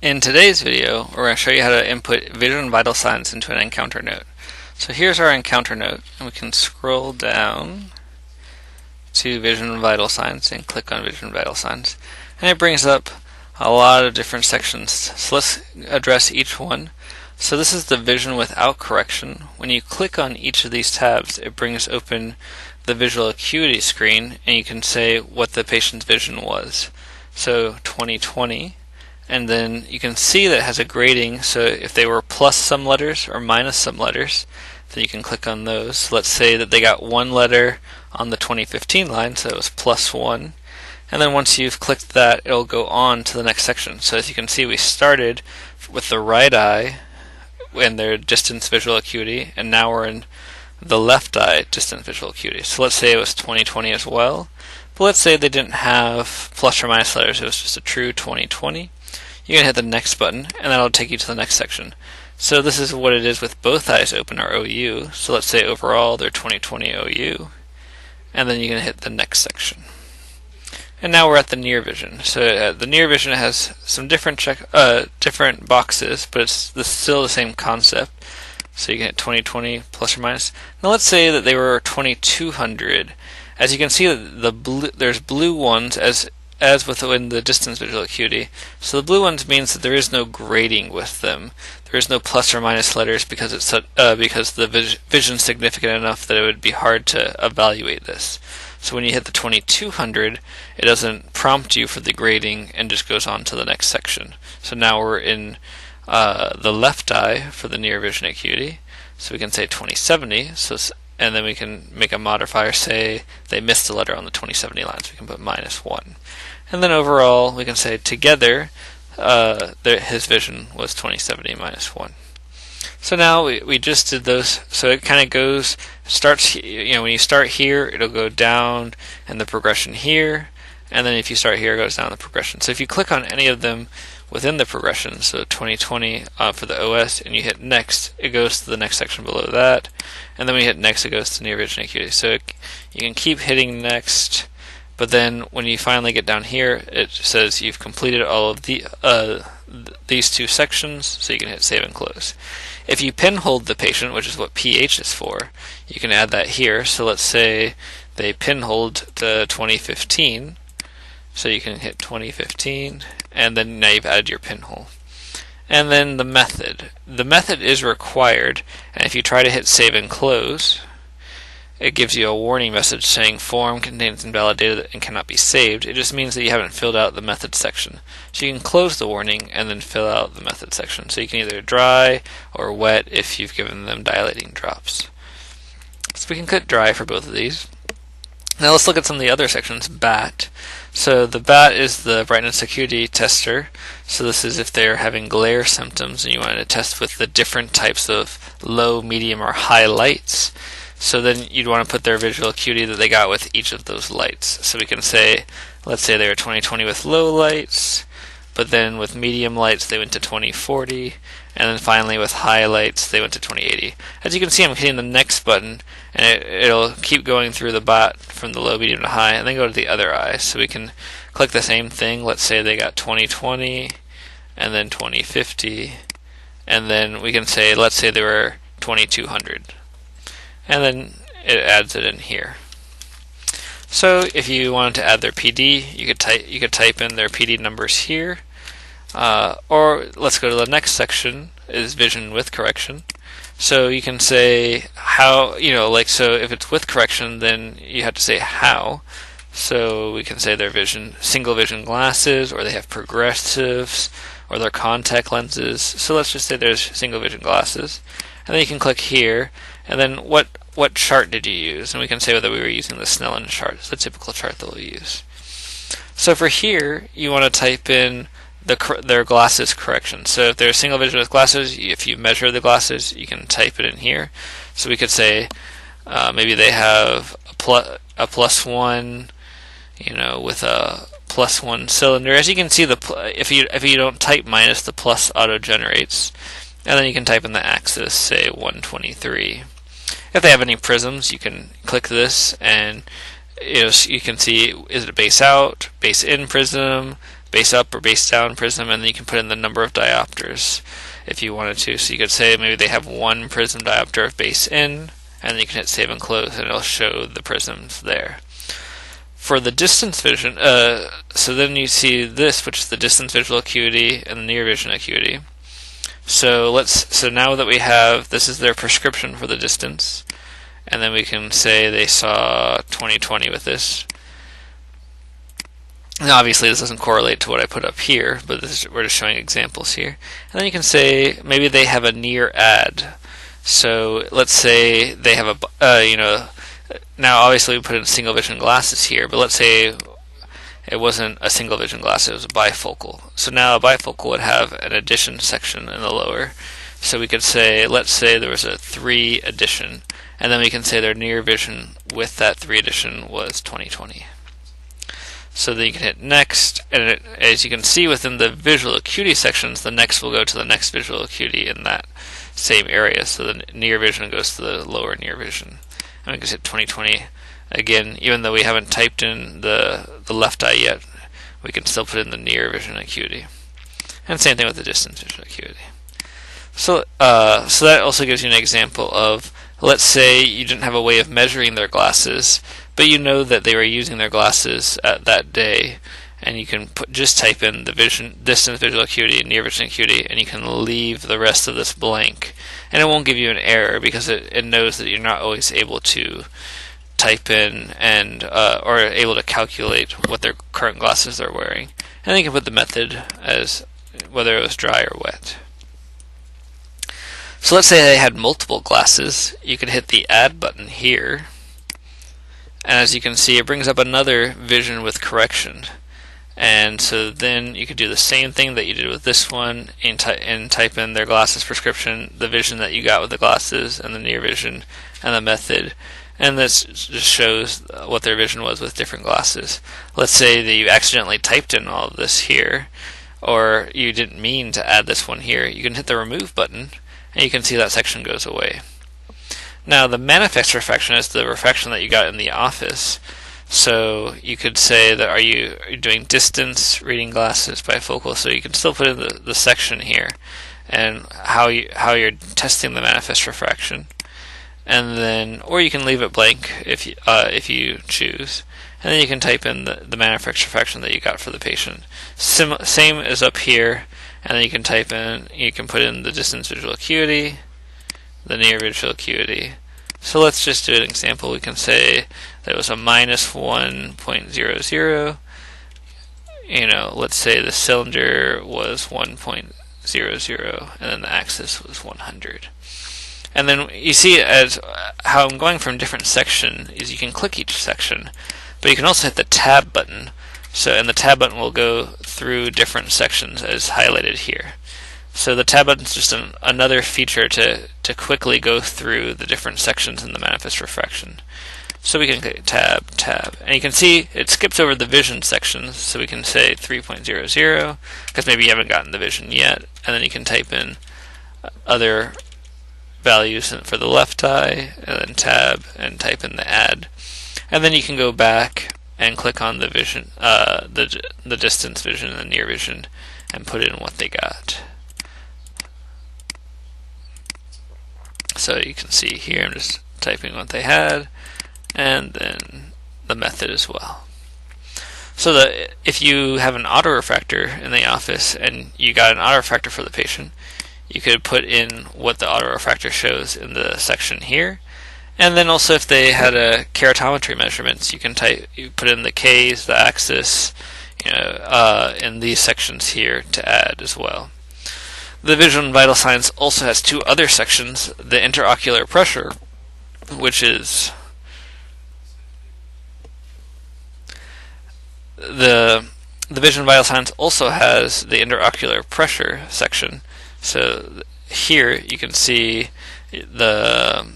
In today's video, we're going to show you how to input vision vital signs into an encounter note. So here's our encounter note, and we can scroll down to vision vital signs and click on vision vital signs. And it brings up a lot of different sections. So let's address each one. So this is the vision without correction. When you click on each of these tabs, it brings open the visual acuity screen, and you can say what the patient's vision was. So 20/20. And then you can see that it has a grading, so if they were plus some letters or minus some letters, then you can click on those. So let's say that they got one letter on the 2015 line, so it was +1. And then once you've clicked that, it'll go on to the next section. So as you can see, we started with the right eye and their distance visual acuity, and now we're in the left eye distance visual acuity. So let's say it was 20/20 as well, but let's say they didn't have plus or minus letters, it was just a true 20/20. You can hit the next button, and that'll take you to the next section. So this is what it is with both eyes open, or OU. So let's say overall they're 20/20 OU, and then you can hit the next section. And now we're at the near vision. So the near vision has some different different boxes, but it's still the same concept. So you can hit 20/20 plus or minus. Now let's say that they were 2200. As you can see, there's blue ones as within the distance visual acuity. So the blue ones means that there is no grading with them. There is no plus or minus letters because because the vision is significant enough that it would be hard to evaluate this. So when you hit the 2200, it doesn't prompt you for the grading and just goes on to the next section. So now we're in the left eye for the near vision acuity. So we can say 20/70. And then we can make a modifier, say they missed a letter on the 20/70 line, so we can put -1. And then overall, we can say together, his vision was 20/70 -1. So now we just did those. So it kind of starts, when you start here, it'll go down and the progression here. And then if you start here, it goes down the progression. So if you click on any of them within the progression, so 20/20 for the OS, and you hit next, it goes to the next section below that. And then when you hit next, it goes to near vision acuity. So you can keep hitting next, but then when you finally get down here, it says you've completed all of these two sections, so you can hit save and close. If you pinhold the patient, which is what PH is for, you can add that here. So let's say they pinhold the 2015, so you can hit 2015, and then now you've added your pinhole. And then the method. The method is required, and if you try to hit save and close, it gives you a warning message saying form contains invalid data and cannot be saved. It just means that you haven't filled out the method section. So you can close the warning and then fill out the method section. So you can either dry or wet if you've given them dilating drops. So we can click dry for both of these. Now let's look at some of the other sections. BAT. So the BAT is the brightness acuity tester. So this is if they're having glare symptoms and you want to test with the different types of low, medium, or high lights. So then you'd want to put their visual acuity that they got with each of those lights. So we can say, let's say they were 20/20 with low lights, but then with medium lights they went to 20/40, and then finally with high lights they went to 20/80. As you can see, I'm hitting the next button, and it'll keep going through the BAT from the low, medium, to high, and then go to the other eye. So we can click the same thing. Let's say they got 20/20, and then 20/50, and then we can say, let's say they were 2200. And then it adds it in here. So if you wanted to add their PD, you could type in their PD numbers here, or let's go to the next section, is vision with correction. So you can say how, so if it's with correction, then you have to say how. So we can say their vision, single vision glasses, or they have progressives, or their contact lenses. So let's just say there's single vision glasses. And then you can click here, and then what chart did you use? And we can say whether we were using the Snellen chart, the typical chart that we'll use. So for here, you want to type in their glasses correction. So if they're single vision with glasses, if you measure the glasses, you can type it in here. So we could say maybe they have a +1, with a +1 cylinder. As you can see, if you don't type minus, the plus auto generates. And then you can type in the axis, say 123. If they have any prisms, you can click this, and you can see, is it a base out, base in prism, base up or base down prism, and then you can put in the number of diopters if you wanted to. So you could say maybe they have one prism diopter of base in, and then you can hit save and close, and it'll show the prisms there. For the distance vision, so then you see this, which is the distance visual acuity and the near vision acuity. So now that we have, this is their prescription for the distance, and then we can say they saw 20/20 with this. Now obviously this doesn't correlate to what I put up here, but we're just showing examples here. And then you can say maybe they have a near add. So let's say they have now obviously we put in single vision glasses here, but let's say it wasn't a single vision glass, it was a bifocal. So now a bifocal would have an addition section in the lower. So we could say, let's say there was a 3 addition, and then we can say their near vision with that 3 addition was 20/20. So then you can hit next, and as you can see within the visual acuity sections, the next will go to the next visual acuity in that same area. So the near vision goes to the lower near vision. And we can hit 20/20 again, even though we haven't typed in the left eye yet, we can still put in the near vision acuity. And same thing with the distance vision acuity. So that also gives you an example of, let's say you didn't have a way of measuring their glasses, but you know that they were using their glasses at that day, and you can just type in the distance visual acuity and near vision acuity, and you can leave the rest of this blank, and it won't give you an error because it knows that you're not always able to type in and or able to calculate what their current glasses they're wearing. And then you can put the method as whether it was dry or wet. So let's say they had multiple glasses. You could hit the add button here, and as you can see it brings up another vision with correction. And so then you could do the same thing that you did with this one and type in their glasses prescription, the vision that you got with the glasses, and the near vision, and the method. And this just shows what their vision was with different glasses. Let's say that you accidentally typed in all of this here, or you didn't mean to add this one here. You can hit the remove button, and you can see that section goes away. Now the manifest refraction is the refraction that you got in the office. So you could say that are you doing distance reading glasses bifocal, so you can still put in the section here and how you're testing the manifest refraction. And then, or you can leave it blank if you choose, and then you can type in the manifest refraction that you got for the patient. Same as up here, and then you can put in the distance visual acuity, the near visual acuity. So let's just do an example. We can say that it was a -1.00. Let's say the cylinder was 1.00, and then the axis was 100. And then you see as how I'm going from different section is you can click each section, but you can also hit the tab button. And the tab button will go through different sections as highlighted here. So the tab button is just another feature to quickly go through the different sections in the manifest refraction. So we can click tab, tab, and you can see it skips over the vision sections. So we can say 3.00 because maybe you haven't gotten the vision yet, and then you can type in other values for the left eye, and then tab and type in the add, and then you can go back and click on the vision, the distance vision and the near vision, and put in what they got. So you can see here I'm just typing what they had, and then the method as well. So that if you have an autorefractor in the office and you got an autorefractor for the patient, you could put in what the autorefractor shows in the section here. And then also if they had a keratometry measurements, you can put in the Ks, the axis, in these sections here to add as well. The vision vital signs also has 2 other sections, the interocular pressure, which is the vision vital signs also has the interocular pressure section. So here you can see the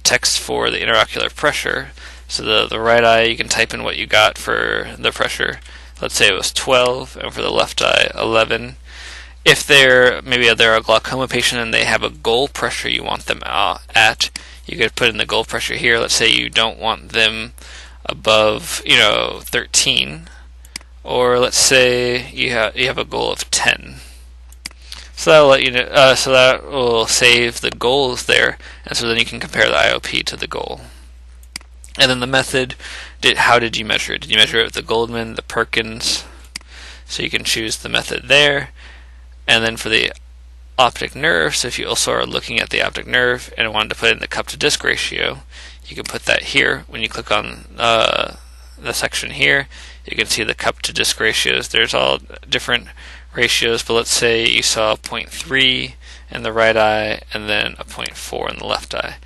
text for the interocular pressure. So the right eye, you can type in what you got for the pressure. Let's say it was 12, and for the left eye, 11. If maybe they're a glaucoma patient and they have a goal pressure you want them at, you could put in the goal pressure here. Let's say you don't want them above 13, Or let's say you have a goal of 10. So that'll let you know. So that will save the goals there, and so then you can compare the IOP to the goal. And then the method, how did you measure it? Did you measure it with the Goldman, the Perkins? So you can choose the method there. And then for the optic nerve, so if you also are looking at the optic nerve and wanted to put in the cup to disc ratio, you can put that here. When you click on the section here, you can see the cup to disc ratios. There's all different ratios, but let's say you saw 0.3 in the right eye and then a 0.4 in the left eye.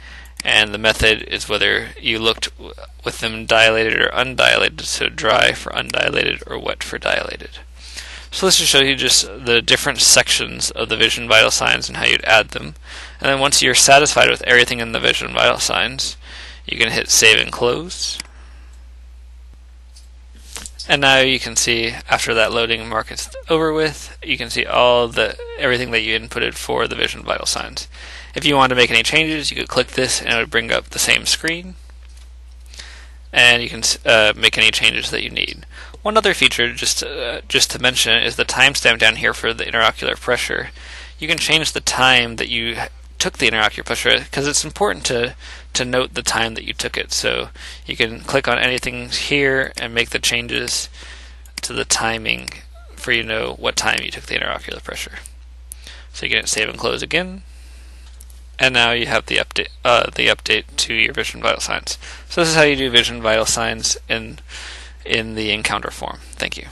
And the method is whether you looked with them dilated or undilated, so dry for undilated or wet for dilated. So let's just show you just the different sections of the vision vital signs and how you'd add them. And then once you're satisfied with everything in the vision vital signs, you can hit save and close. And now you can see after that loading mark is over with, you can see everything that you inputted for the vision vital signs. If you want to make any changes, you could click this and it would bring up the same screen. And you can make any changes that you need. One other feature, just to mention, is the timestamp down here for the interocular pressure. You can change the time that you took the interocular pressure, because it's important to note the time that you took it. So you can click on anything here and make the changes to the timing for you to know what time you took the interocular pressure. So you can hit save and close again. And now you have the update to your vision vital signs. So this is how you do vision vital signs in the encounter form. Thank you.